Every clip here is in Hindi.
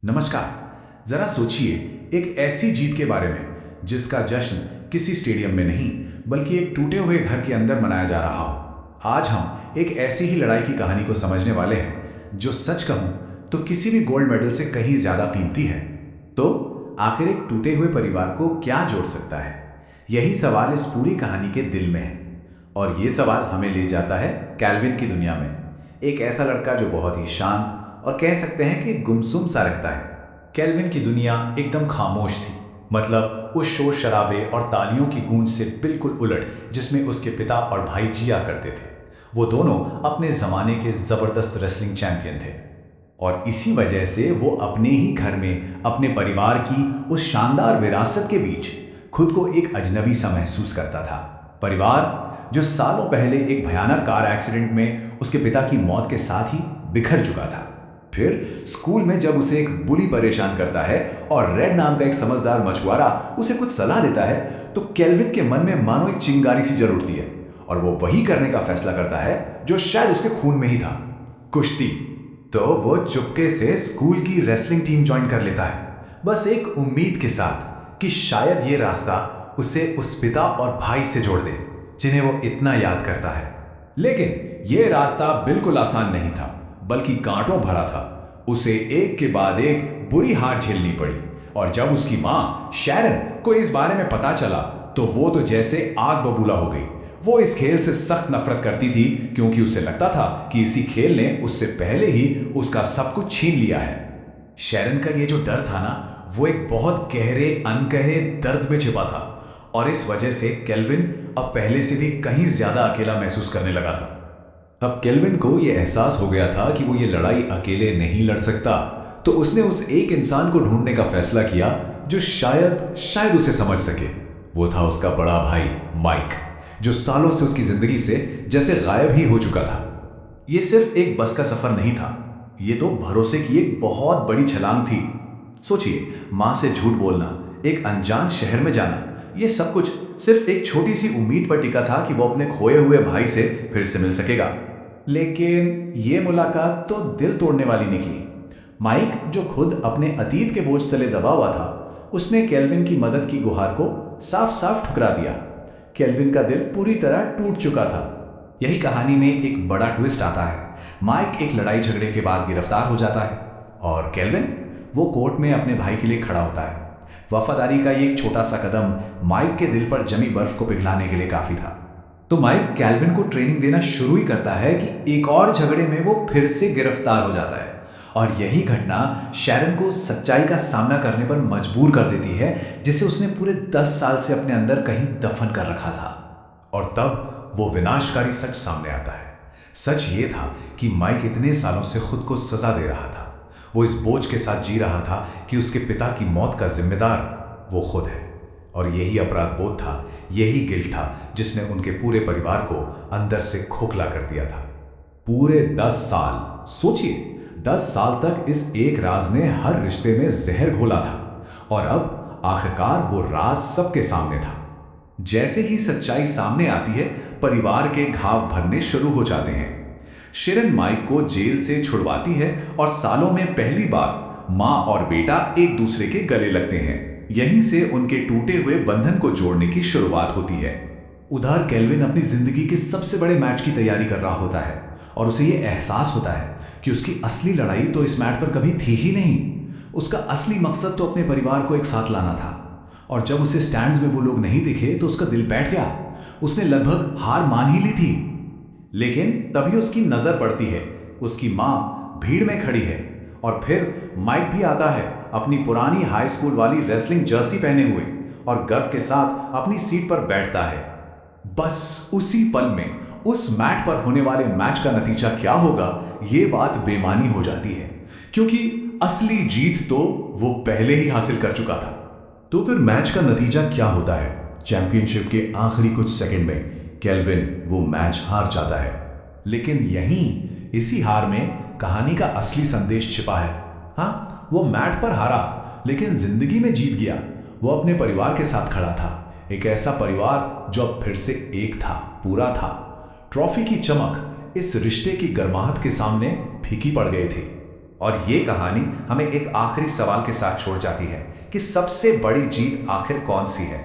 नमस्कार। जरा सोचिए एक ऐसी जीत के बारे में जिसका जश्न किसी स्टेडियम में नहीं बल्कि एक टूटे हुए घर के अंदर मनाया जा रहा हो। आज हम एक ऐसी ही लड़ाई की कहानी को समझने वाले हैं जो सच कहूं तो किसी भी गोल्ड मेडल से कहीं ज्यादा कीमती है। तो आखिर एक टूटे हुए परिवार को क्या जोड़ सकता है? यही सवाल इस पूरी कहानी के दिल में है। और ये सवाल हमें ले जाता है कैल्विन की दुनिया में। एक ऐसा लड़का जो बहुत ही शांत और कह सकते हैं कि गुमसुम सा रहता है। कैल्विन की दुनिया एकदम खामोश थी, मतलब उस शोर शराबे और तालियों की गूंज से बिल्कुल उलट जिसमें उसके पिता और भाई जिया करते थे। वो दोनों अपने जमाने के जबरदस्त रेसलिंग चैंपियन थे और इसी वजह से वो अपने ही घर में अपने परिवार की उस शानदार विरासत के बीच खुद को एक अजनबी सा महसूस करता था। परिवार जो सालों पहले एक भयानक कार एक्सीडेंट में उसके पिता की मौत के साथ ही बिखर चुका था। फिर स्कूल में जब उसे एक बुली परेशान करता है और रेड नाम का एक समझदार मछुआरा उसे कुछ सलाह देता है तो कैल्विन के मन में मानो एक चिंगारी सी जल उठती है और वो वही करने का फैसला करता है जो शायद उसके खून में ही था, कुश्ती। तो वो चुपके से स्कूल की रेसलिंग टीम ज्वाइन कर लेता है, बस एक उम्मीद के साथ कि शायद ये रास्ता उसे उस पिता और भाई से जोड़ दे जिन्हें वो इतना याद करता है। लेकिन ये रास्ता बिल्कुल आसान नहीं था, बल्कि कांटों भरा था। उसे एक के बाद एक बुरी हार झेलनी पड़ी और जब उसकी मां शैरन को इस बारे में पता चला तो वो तो जैसे आग बबूला हो गई। वो इस खेल से सख्त नफरत करती थी क्योंकि उसे लगता था कि इसी खेल ने उससे पहले ही उसका सब कुछ छीन लिया है। शैरन का ये जो डर था ना, वो एक बहुत गहरे अनकहे दर्द में छिपा था और इस वजह से कैल्विन अब पहले से भी कहीं ज्यादा अकेला महसूस करने लगा था। अब कैल्विन को यह एहसास हो गया था कि वो ये लड़ाई अकेले नहीं लड़ सकता, तो उसने उस एक इंसान को ढूंढने का फैसला किया जो शायद उसे समझ सके। वो था उसका बड़ा भाई माइक, जो सालों से उसकी जिंदगी से जैसे गायब ही हो चुका था। ये सिर्फ एक बस का सफर नहीं था, ये तो भरोसे की एक बहुत बड़ी छलांग थी। सोचिए, मां से झूठ बोलना, एक अनजान शहर में जाना, ये सब कुछ सिर्फ एक छोटी सी उम्मीद पर टिका था कि वो अपने खोए हुए भाई से फिर से मिल सकेगा। लेकिन ये मुलाकात तो दिल तोड़ने वाली निकली। माइक, जो खुद अपने अतीत के बोझ तले दबा हुआ था, उसने कैल्विन की मदद की गुहार को साफ साफ ठुकरा दिया। कैल्विन का दिल पूरी तरह टूट चुका था। यही कहानी में एक बड़ा ट्विस्ट आता है। माइक एक लड़ाई झगड़े के बाद गिरफ्तार हो जाता है और कैल्विन वो कोर्ट में अपने भाई के लिए खड़ा होता है। वफादारी का ये एक छोटा सा कदम माइक के दिल पर जमी बर्फ को पिघलाने के लिए काफी था। तो माइक कैल्विन को ट्रेनिंग देना शुरू ही करता है कि एक और झगड़े में वो फिर से गिरफ्तार हो जाता है और यही घटना शैरन को सच्चाई का सामना करने पर मजबूर कर देती है जिसे उसने पूरे 10 साल से अपने अंदर कहीं दफन कर रखा था। और तब वो विनाशकारी सच सामने आता है। सच ये था कि माइक इतने सालों से खुद को सजा दे रहा था। वो इस बोझ के साथ जी रहा था कि उसके पिता की मौत का जिम्मेदार वो खुद है और यही अपराध बोध था, यही गिल्ट था जिसने उनके पूरे परिवार को अंदर से खोखला कर दिया था। पूरे 10 साल, सोचिए, 10 साल तक इस एक राज ने हर रिश्ते में जहर घोला था और अब आखिरकार वो राज सबके सामने था। जैसे ही सच्चाई सामने आती है, परिवार के घाव भरने शुरू हो जाते हैं। शैरन माइक को जेल से छुड़वाती है और सालों में पहली बार मां और बेटा एक दूसरे के गले लगते हैं। यहीं से उनके टूटे हुए बंधन को जोड़ने की शुरुआत होती है। उधर कैल्विन अपनी जिंदगी के सबसे बड़े मैच की तैयारी कर रहा होता है और उसे यह एहसास होता है कि उसकी असली लड़ाई तो इस मैच पर कभी थी ही नहीं। उसका असली मकसद तो अपने परिवार को एक साथ लाना था और जब उसे स्टैंड्स में वो लोग नहीं दिखे तो उसका दिल बैठ गया। उसने लगभग हार मान ही ली थी। लेकिन तभी उसकी नजर पड़ती है। उसकी मां भीड़ में खड़ी है और फिर माइक भी आता है, अपनी पुरानी हाई स्कूल वाली रेसलिंग जर्सी पहने हुए, और गर्व के साथ अपनी सीट पर बैठता है। बस उसी पल में उस मैट पर होने वाले मैच का नतीजा क्या होगा, ये बात बेमानी हो जाती है क्योंकि असली जीत तो वो पहले ही हासिल कर चुका था। तो फिर मैच का नतीजा क्या होता है? चैंपियनशिप के आखिरी कुछ सेकंड में कैल्विन वो मैच हार जाता है। लेकिन यहीं इसी हार में कहानी का असली संदेश छिपा है। हाँ, वो मैट पर हारा लेकिन जिंदगी में जीत गया। वो अपने परिवार के साथ खड़ा था, एक ऐसा परिवार जो अब फिर से एक था, पूरा था। ट्रॉफी की चमक इस रिश्ते की गर्माहट के सामने फीकी पड़ गई थी। और ये कहानी हमें एक आखिरी सवाल के साथ छोड़ जाती है कि सबसे बड़ी जीत आखिर कौन सी है,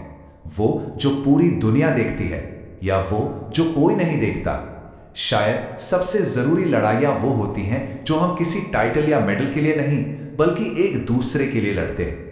वो जो पूरी दुनिया देखती है या वो जो कोई नहीं देखता। शायद सबसे जरूरी लड़ाइयाँ वो होती हैं जो हम किसी टाइटल या मेडल के लिए नहीं बल्कि एक दूसरे के लिए लड़ते हैं।